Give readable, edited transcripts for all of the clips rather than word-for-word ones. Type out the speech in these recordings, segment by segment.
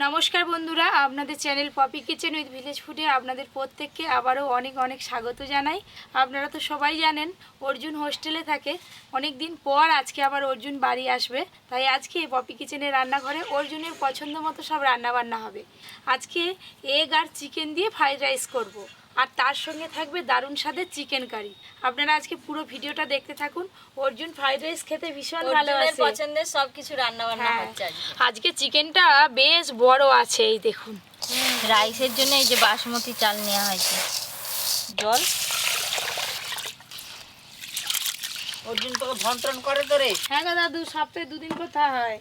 নমস্কার বন্ধুরা, আপনাদের channel Poppy kitchen with village ফুডে আপনাদের প্রত্যেককে আবারও অনেক অনেক স্বাগত জানাই। আপনারা তো সবাই জানেন অর্জুন হোস্টেলে থাকে। অনেক দিন পর আজকে আবার অর্জুন বাড়ি আসবে, তাই আজকে পপি কিচেনের রান্নাঘরে অর্জুনের পছন্দ মতো সব রান্নাবান্না হবে। আজকে এগ আর চিকেন দিয়ে ফ্রাইড রাইস করব। আর তার সঙ্গে থাকবে দারুণ স্বাদের চিকেন কারি। আপনারা আজকে পুরো ভিডিওটা দেখতে থাকুন। অর্জুন ফ্রাইড রাইস খেতে ভীষণ ভালোবাসে, পছন্দের সবকিছু রান্না বান্না হচ্ছে আজকে চিকেনটা বেশ বড় আছে, এই দেখুন। রাইসের জন্য এই যে বাসমতি চাল নেওয়া হয়েছে। জল অর্জুন তোকে ভন্টন করে তো রে। হ্যাঁ গো দাদু, সপ্তাহে দুদিন কথা হয়,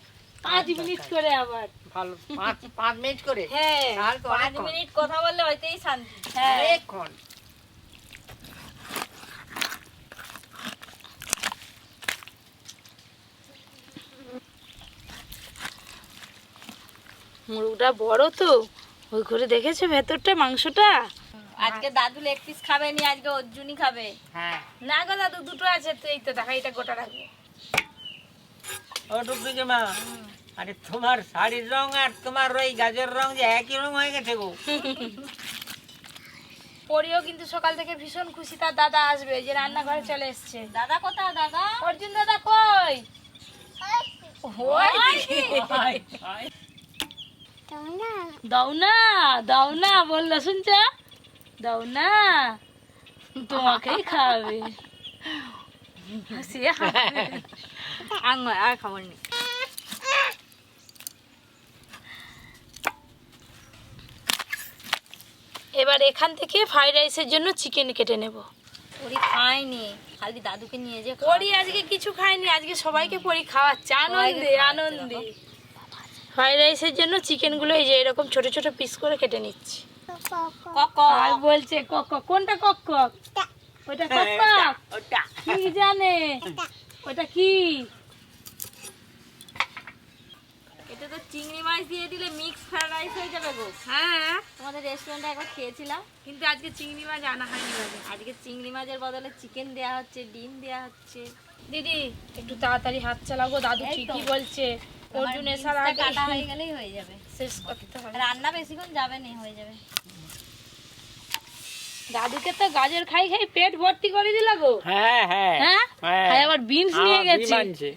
5 মিনিট করে আবার। ভালো, 5 মিনিট করে। হ্যাঁ, তাহলে তো 5 মিনিট কথা বললে হইতেই শান্তি। হ্যাঁ অনেকক্ষণ। মুরগটা বড় তো, ওই করে দেখেছো ভেতরটা মাংসটা। আজকে দাদু লেগ পিস খাবে নি, আজকে অর্জুনই খাবে। হ্যাঁ, না গো দাদু, দুটো আছে তো, এই তো দেখা, এটা গোটা রাখবো। ও টুকটুকি মা, আরে তোমার শাড়ির রং আর তোমার ওই গাজর রং যে একই রং হয়ে গেছে গো। পরিও কিন্তু সকাল থেকে ভীষণ খুশি, তার দাদা আসবে, যে রান্নাঘরে চলে এসছে। দাদা কোথায় দাদা? অর্জুন দাদা কই? দাও না, দাও না বললো, শুনছ? দাও না, তোমাকেই খাবে। আর খাবার নেই। এবার এখান থেকে ফ্রাইড রাইসের জন্য চিকেন কেটে নেব। ওরি খায়নি, খালি দাদুকে নিয়ে যে পরি আজকে কিছু খায়নি, আজকে সবাইকে পরি খাওয়াচ্ছে আনন্দে আনন্দে। ফ্রাইড রাইসের জন্য চিকেনগুলো এই যে এরকম ছোট ছোট পিস করে কেটে নিচ্ছি। আর বলছে কক, কোনটা কক? ওটা কক, ওটা কি জানে ওটা কি? এটা তো চিংড়ি মাছ দিয়ে দিলে মিক্স ফ্রাইড রাইস হয়ে যাবে গো। হ্যাঁ, তোমাদের রেস্টুরেন্টে একবার খেয়েছিলাম, কিন্তু আজকে চিংড়ি মাছ আনা হয়নি বাড়ি। আজকে চিংড়ি মাছের বদলে চিকেন দেয়া হচ্ছে, ডিম দেয়া হচ্ছে। দিদি একটু তাড়াতাড়ি হাত চালাবো, দাদু এই তো। ঠিকই বলছে। অর্জুন আমার এসার ডিমটা আগে কাটা হয়ে গেলেই হয়ে যাবে। শেষ করতে হবে। রান্না বেশিক্ষণ যাবে না, হয়ে যাবে। দাদুকে তো গাজর খাই খাই পেট ভর্তি করে দিলা গো। হ্যাঁ হ্যাঁ হ্যাঁ, আর আবার বিনস নিয়ে গেছে।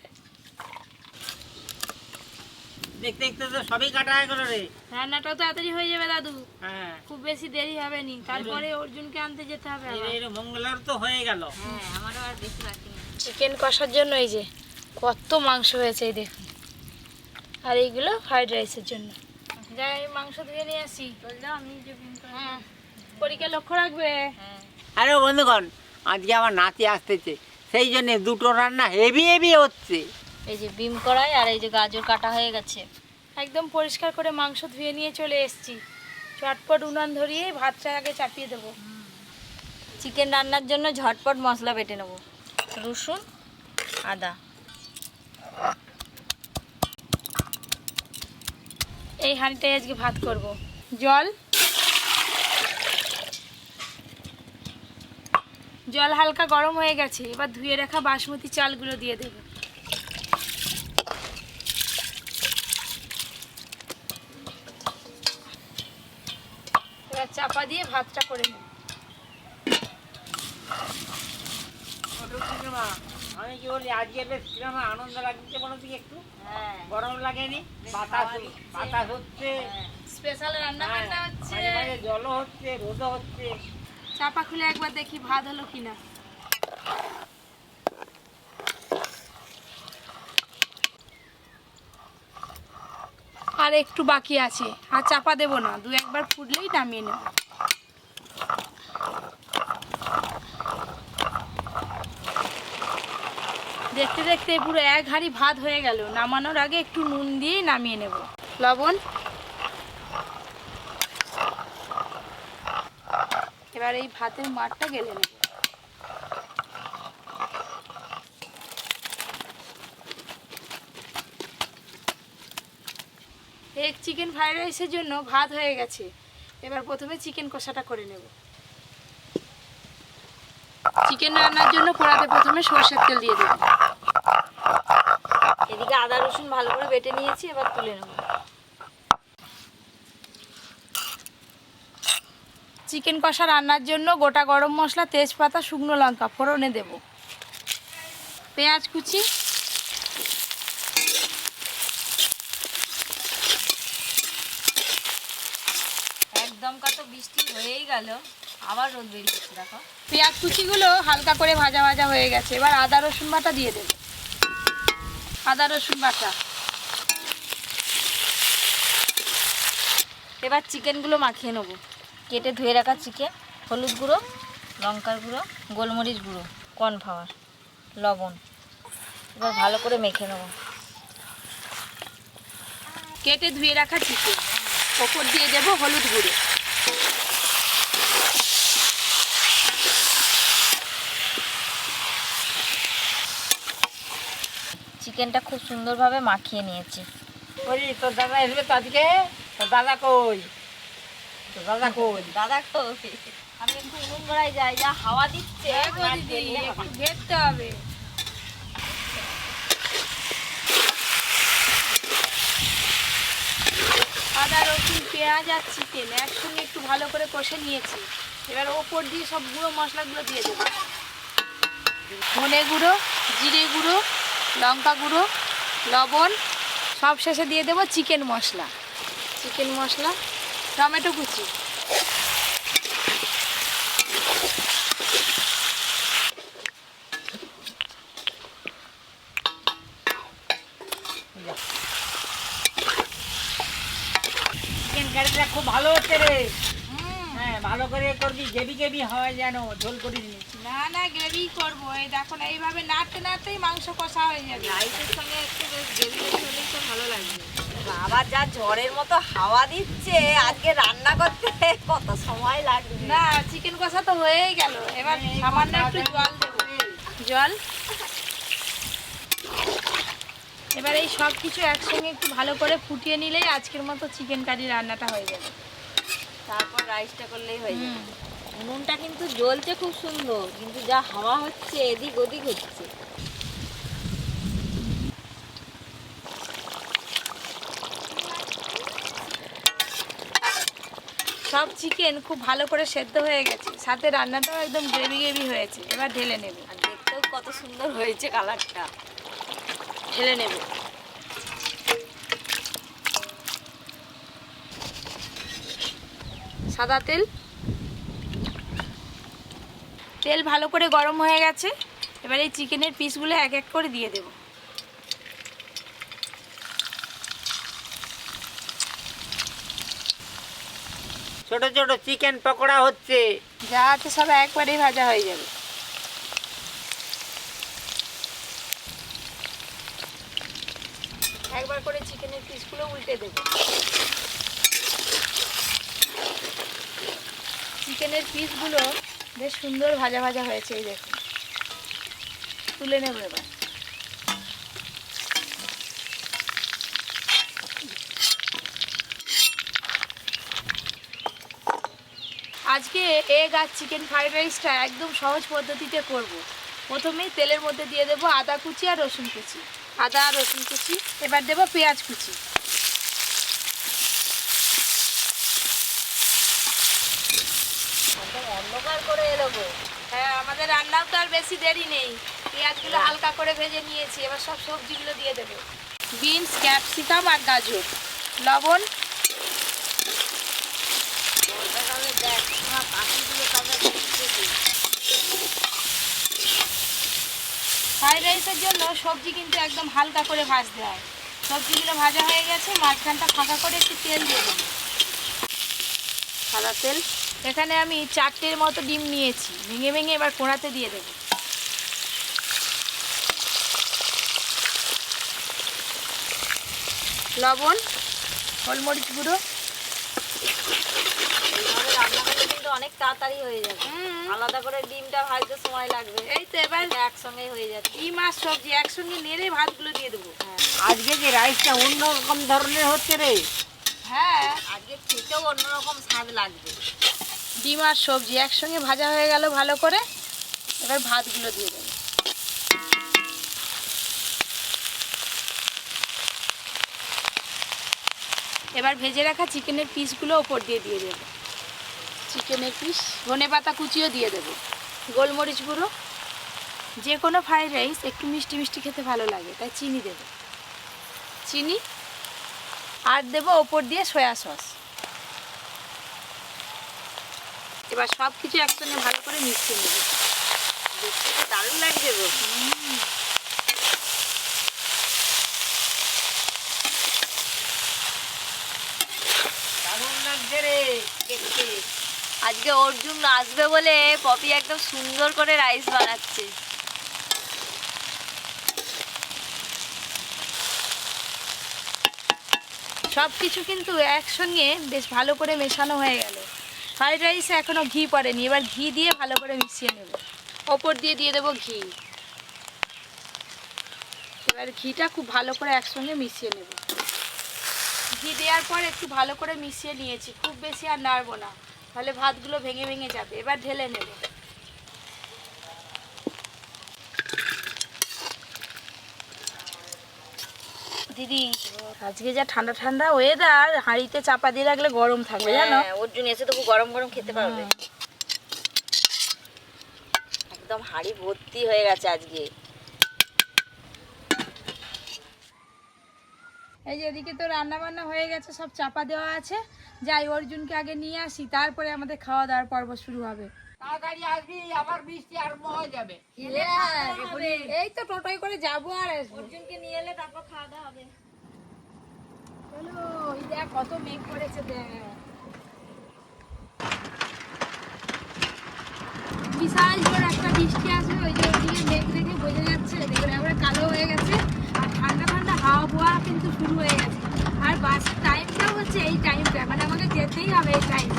দেখতে দেখতে তো সবই কাটা হয়ে গেল রে। রান্নাটাও তাড়াতাড়ি হয়ে যাবে দাদু, হ্যাঁ, খুব বেশি দেরি হবে নি। তারপরে অর্জুনকে আনতে যেতে হবে আবার। এর মঙ্গলার তো হয়ে গেল। হ্যাঁ, আমারও আর বেশি বাকি নেই। চিকেন কষার জন্য এই যে কত মাংস হয়েছে, এই দেখুন। আর এইগুলো ফ্রাইড রাইসের জন্য। যাই মাংস ধুয়ে নিয়ে আসি। চল যাও, আমি যে বিন করে হ্যাঁ, পরীক্ষা লক্ষ্য রাখবে। হ্যাঁ। আরে বন্ধুগণ, আজকে আমার নাতি আসতেছে, সেই জন্য দুটো রান্না হেভি হেভি হচ্ছে। এই যে বিম কড়াই আর এই যে গাজর কাটা হয়ে গেছে। একদম পরিষ্কার করে মাংস ধুয়ে নিয়ে চলে এসেছি। চটপট উনান ধরিয়ে ভাতটা আগে চাপিয়ে দেবো। চিকেন রান্নার জন্য ঝটপট মশলা বেটে নেব। রসুন, আদা, এই হাঁড়িটাই আজকে ভাত করব। জল জল হালকা গরম হয়ে গেছে, এবার ধুয়ে রাখা বাসমতি চালগুলো দিয়ে দেব। এবার চাপা দিয়ে ভাতটা করে নেব। আমি কি বলি, আজকে বেশ কিরকম আনন্দ লাগছে বলো দিকে একটু। হ্যাঁ, গরম লাগেনি, বাতাস বাতাস হচ্ছে, স্পেশাল রান্না বান্না হচ্ছে। মাঝে মাঝে জলও হচ্ছে, রোদও হচ্ছে। চাপা খুলে একবার দেখি ভাত হলো কিনা। আর একটু বাকি আছে, আর চাপা দেব না, 2-1 ফুটলেই নামিয়ে নেব। দেখতে দেখতে পুরো 1 হাঁড়ি ভাত হয়ে গেল। নামানোর আগে একটু নুন দিয়ে নামিয়ে নেব, লবণ। এবার এই ভাতের মারটা গেলে নেব। এক চিকেন ফ্রাইড রাইসের জন্য ভাত হয়ে গেছে। এবার প্রথমে চিকেন কষাটা করে নেব। চিকেন রান্নার জন্য কড়াতে প্রথমে সরষের তেল দিয়ে দেব। এদিকে আদা রসুন ভালো করে বেটে নিয়েছি, এবার তুলে নেব। চিকেন কষা রান্নার জন্য গোটা গরম মশলা, তেজপাতা, শুকনো লঙ্কা ফোড়নে দেব। পেঁয়াজ কুচি, একদম তো বৃষ্টি হয়েই গেল, আবার রোদ বেরিয়েছে দেখো। পেঁয়াজ কুচিগুলো হালকা করে ভাজা ভাজা হয়ে গেছে। এবার আদা রসুন বাটা দিয়ে দেব। আদা রসুন বাটা, এবার চিকেনগুলো মাখিয়ে নেবো। কেটে ধুয়ে রাখা চিকেন, হলুদ গুঁড়ো, লঙ্কার গুঁড়ো, গোলমরিচ গুঁড়ো, কর্নফ্লাওয়ার, লবণ। এবার ভালো করে মেখে নেবো। কেটে ধুয়ে রাখা চিকেন, ওপর দিয়ে দেব হলুদ গুঁড়ো। চিকেনটা খুব সুন্দরভাবে মাখিয়ে নিয়েছি। ওরে তোর দাদা আসবে তো আজকে? তোর দাদা কই? তোর দাদা কই? দাদা কই? আমি একটু উনুন গড়ায় যাই, যা হাওয়া দিচ্ছে। একটু ঘেরতে হবে। আদা রসুন পেঁয়াজ আর চিকেন একসঙ্গে একটু ভালো করে কষে নিয়েছি। এবার ওপর দিয়ে সব গুঁড়ো মশলাগুলো দিয়ে দেবো। ধনে গুঁড়ো, জিরে গুঁড়ো, লঙ্কা গুঁড়ো, লবণ, সব শেষে দিয়ে দেবো চিকেন মশলা। চিকেন মশলা, টমেটো কুচি। চিকেন কারিটা খুব ভালো হচ্ছে রে। হ্যাঁ, ভালো করে করবি, গেবি গেবি হয় যেন, ঝোল করিস নি। না না, গ্রেভি করবো। এই দেখো না, এইভাবে নাড়তে নাড়তেই মাংস কষা হয়ে যাবে। রাইসের সঙ্গে একটু বেশ গ্রেভি হলেই তো ভালো লাগবে। বাবা যা ঝড়ের মতো হাওয়া দিচ্ছে, আজকে রান্না করতে কত সময় লাগবে। না, চিকেন কষা তো হয়েই গেল। এবার সামান্য একটু জল দেবো। জল। এবার এই সব কিছু একসঙ্গে একটু ভালো করে ফুটিয়ে নিলেই আজকের মতো চিকেন কারি রান্নাটা হয়ে যাবে। তারপর রাইসটা করলেই হয়ে যাবে। উনুনটা কিন্তু জ্বলছে খুব সুন্দর, কিন্তু যা হাওয়া হচ্ছে এদিক ওদিক হচ্ছে। সব চিকেন খুব ভালো করে সেদ্ধ হয়ে গেছে, সাথে রান্নাটাও একদম গ্রেভি গ্রেভি হয়েছে। এবার ঢেলে নেব। আর দেখতেও কত সুন্দর হয়েছে কালারটা। ঢেলে নেব। সাদা তেল। তেল ভালো করে গরম হয়ে গেছে। এবার এই চিকেনের পিসগুলো এক এক করে দিয়ে দেব। ছোট ছোট চিকেন পকোড়া হচ্ছে। যা আছে সব একবারেই ভাজা হয়ে যাবে। একবার করে চিকেনের পিসগুলো উল্টে দেব। চিকেনের পিসগুলো বেশ সুন্দর ভাজা ভাজা হয়েছে, এই দেখুন। তুলে নেব এবার। আজকে এগ আর চিকেন ফ্রাইড রাইসটা একদম সহজ পদ্ধতিতে করব। প্রথমেই তেলের মধ্যে দিয়ে দেবো আদা কুচি আর রসুন কুচি। আদা আর রসুন কুচি। এবার দেবো পেঁয়াজ কুচি। একদম অন্ধকার করে এলো গো। হ্যাঁ, আমাদের রান্নাও তো আর বেশি দেরি নেই। পেঁয়াজগুলো হালকা করে ভেজে নিয়েছি। এবার সব সবজিগুলো দিয়ে দেবো। বিনস, ক্যাপসিকাম আর গাজর, লবণ। বর্ষাকালে দেখ তোমার পাখিগুলো তাদের দিচ্ছে। ফ্রাইড রাইসের জন্য সবজি কিন্তু একদম হালকা করে ভাজতে হয়। সবজিগুলো ভাজা হয়ে গেছে, মাঝখানটা ফাঁকা করে একটু তেল দিয়ে দেবো। সাদা তেল। এখানে আমি 4টের মতো ডিম নিয়েছি, ভেঙে ভেঙে এবার কোড়াতে দিয়ে দেবো। লবণ, গোলমরিচ গুঁড়ো। এইভাবে রান্না করলে কিন্তু অনেক তাড়াতাড়ি হয়ে যাবে। আলাদা করে ডিমটা ভাজতে সময় লাগবে। এই তো এবার এটা একসঙ্গেই হয়ে যাচ্ছে। ডিম আর সবজি একসঙ্গে নেড়ে ভাতগুলো দিয়ে দেবো। আজকে যে রাইসটা অন্য রকম ধরনের হচ্ছে রে। হ্যাঁ, আজকে খেতেও অন্যরকম স্বাদ লাগবে। ডিম আর সবজি একসঙ্গে ভাজা হয়ে গেল ভালো করে। এবার ভাতগুলো দিয়ে দেবো। এবার ভেজে রাখা চিকেনের পিসগুলো ওপর দিয়ে দেবো। চিকেনের পিস, ধনেপাতা কুচিও দিয়ে দেবো, গোলমরিচ গুঁড়ো। যে কোনো ফ্রাইড রাইস একটু মিষ্টি মিষ্টি খেতে ভালো লাগে, তাই চিনি দেবো, চিনি। আর দেবো ওপর দিয়ে সয়া সস। এবার সব কিছু একসঙ্গে ভালো করে মিশিয়ে নেব। দেখতে তো দারুণ লাগছে গো। দারুণ লাগছে রে দেখতে। আজকে অর্জুন আসবে বলে পপি একদম সুন্দর করে রাইস বানাচ্ছে। সব কিছু কিন্তু একসঙ্গে বেশ ভালো করে মেশানো হয়ে গেল। ফ্রাইড রাইসে এখনও ঘি পড়েনি, এবার ঘি দিয়ে ভালো করে মিশিয়ে নেব। ওপর দিয়ে দিয়ে দেবো ঘি। এবার ঘিটা খুব ভালো করে একসঙ্গে মিশিয়ে নেব। ঘি দেওয়ার পর একটু ভালো করে মিশিয়ে নিয়েছি, খুব বেশি আর নাড়বো না, তাহলে ভাতগুলো ভেঙে ভেঙে যাবে। এবার ঢেলে নেব। দিদি আজকে যা ঠান্ডা ঠান্ডা ওয়েদার, হাঁড়িতে চাপা দিয়ে রাখলে গরম থাকবে জানো। হ্যাঁ, অর্জুন এসে তো খুব গরম গরম খেতে পারবে। একদম হাঁড়ি ভর্তি হয়ে গেছে আজকে। এই যে এদিকে তো রান্না বান্না হয়ে গেছে, সব চাপা দেওয়া আছে। যাই অর্জুনকে আগে নিয়ে আসি, তারপরে আমাদের খাওয়া দাওয়ার পর্ব শুরু হবে। তাড়াতাড়ি আসবি, আবার বৃষ্টি আরম্ভ হয়ে যাবে। এই তো টোটোয় করে যাবো আর আসবো। অর্জুনকে নিয়ে এলে তারপর খাওয়া দাওয়া হবে। চলো, এই দেখ কত মেঘ করেছে দেখ। বিশাল জোর একটা বৃষ্টি আসবে, ওই যে ওইদিকে মেঘ দেখে বোঝা যাচ্ছে। দেখুন একবারে কালো হয়ে গেছে, আর ঠান্ডা ঠান্ডা হাওয়া বোয়া কিন্তু শুরু হয়ে গেছে। আর বাস টাইমটাও হচ্ছে এই টাইমটা, মানে আমাকে যেতেই হবে এই টাইম।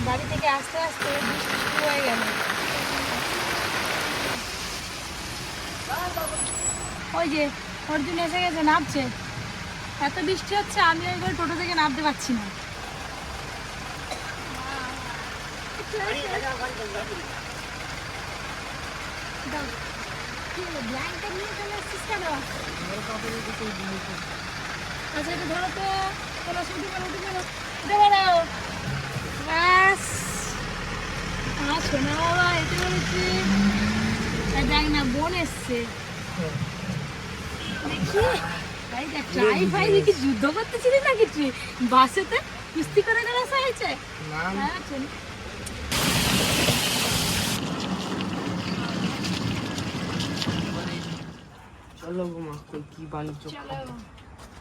বাড়ি থেকে আস্তে আস্তে বৃষ্টি শুরু হয়ে গেল। ওই যে অর্জুন এসে গেছে, নামছে। এত বৃষ্টি হচ্ছে, আমি ওই করে টোটো থেকে নামতে পারছি না। দাও। কি হলো, ব্ল্যাঙ্কেট নিয়ে চলে এসেছিস কেন? আচ্ছা এটা ধরো তো, চলো উঠে পড়ো, উঠে পড়ো, উঠে পড়ো। ব্যাস, আমার সোনা বাবা এসে পড়েছি। দেখ না, বোন এসছে দেখি। ভাই দেখ, ট্রাই ফাই দেখি যুদ্ধ করতেছিলি নাকি তুই বাসেতে? কুস্তি করে করে আসা হয়েছে? হ্যাঁ, চল। চলো গো মা, কই কি বাণিজ্য চলো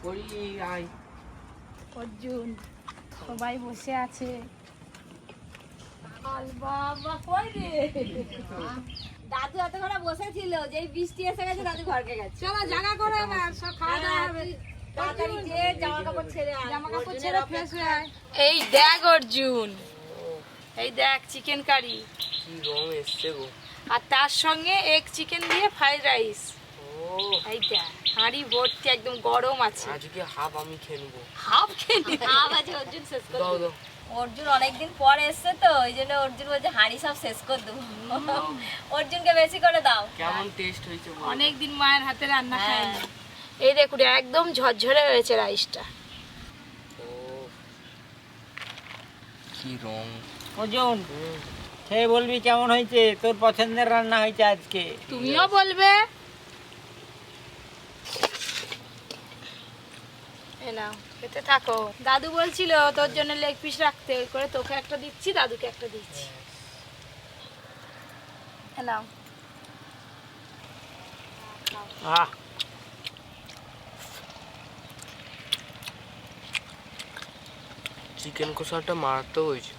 করি আয়। অর্জুন, সবাই বসে আছে। আল বাবা কই রে? দাদু এতক্ষণ বসেছিল, যেই বৃষ্টি এসে গেছে দাদু ঘরকে গেছে। চলো জায়গা করে এবার সব খাওয়া দাওয়া হবে। তাড়াতাড়ি যে জামা কাপড় ছেড়ে আয়। জামা কাপড় ছেড়ে ফ্রেশ হয়ে আয়। এই দেখ অর্জুন, এই দেখ চিকেন কারি, কি রং এসছে গো। আর তার সঙ্গে এগ চিকেন দিয়ে ফ্রাইড রাইস। ও এই দেখ হাঁড়ি ভর্তি, একদম গরম আছে। আজকে হাফ আমি খেয়ে নেবো। হাফ খেলি? আজকে অর্জুন শেষ করে দাও দেবো। দাও। অর্জুন অনেকদিন পর এসছে তো, ওই জন্য অর্জুন বলছে হাঁড়ি সব শেষ করে দেবো। অর্জুনকে বেশি করে দাও। কেমন টেস্ট হয়েছে বলো। অনেকদিন মায়ের হাতে রান্না হ্যাঁ। খাইনি। এই দেখুন একদম ঝরঝরে হয়েছে রাইসটা। ও কি রং। ওজন খেয়ে বলবি কেমন হয়েছে, তোর পছন্দের রান্না হয়েছে আজকে। তুমিও বলবে। এই নাও, খেতে থাকো। দাদু বলছিল তোর জন্য লেগ পিস রাখতে, ওই করে তোকে একটা দিচ্ছি, দাদুকে একটা দিচ্ছি। এই নাও। আহ, চিকেন কষাটা মারাত্মক হয়েছে।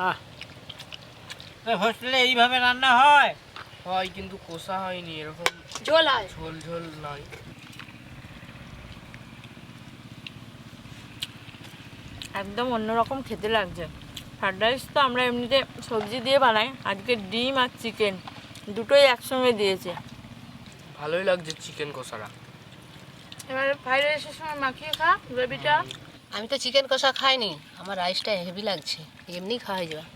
আহ, হোস্টেলে এইভাবে রান্না হয়? হয় কিন্তু কষা হয়নি, এরকম ঝোল হয়। ঝোল ঝোল নয়। একদম অন্যরকম খেতে লাগছে। ফ্রাইড রাইস তো আমরা এমনিতে সবজি দিয়ে বানাই, আজকে ডিম আর চিকেন দুটোই একসঙ্গে দিয়েছে। ভালোই লাগছে চিকেন কষাটা। এবারে ফ্রাইড রাইসের সময় মাখিয়ে খা গ্রেভিটা। আমি তো চিকেন কষা খাইনি, আমার রাইসটা হেভি লাগছে, এমনি খাওয়া হয়ে যাবে।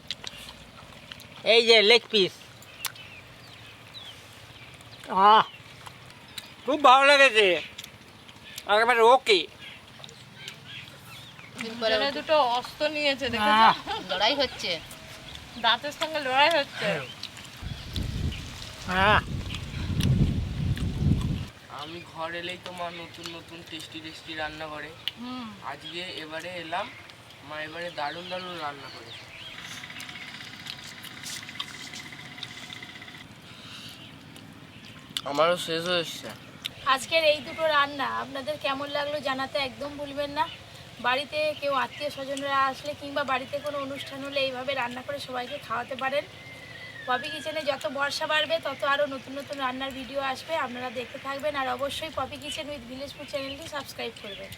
এই যে লেগ পিস। আহ, খুব ভালো লেগেছে একেবারে ওকে। দিন পরে দুটো অস্ত্র নিয়েছে লড়াই হচ্ছে। দাঁতের সঙ্গে লড়াই হচ্ছে। আমি ঘর এলেই তোমার নতুন নতুন টেস্টি টেস্টি রান্না করে। আজকে এবারে এলাম, মা এবারে দারুণ দারুণ রান্না করে। আমারও শেষ হয়ে এসছে। আজকের এই দুটো রান্না আপনাদের কেমন লাগলো জানাতে একদম ভুলবেন না। বাড়িতে কেউ আত্মীয় স্বজনরা আসলে কিংবা বাড়িতে কোনো অনুষ্ঠান হলে এইভাবে রান্না করে সবাইকে খাওয়াতে পারেন। পপি কিচেনে যত বর্ষা বাড়বে তত আরও নতুন নতুন রান্নার ভিডিও আসবে, আপনারা দেখতে থাকবেন। আর অবশ্যই Poppy kitchen with Village Food চ্যানেলটি সাবস্ক্রাইব করবেন।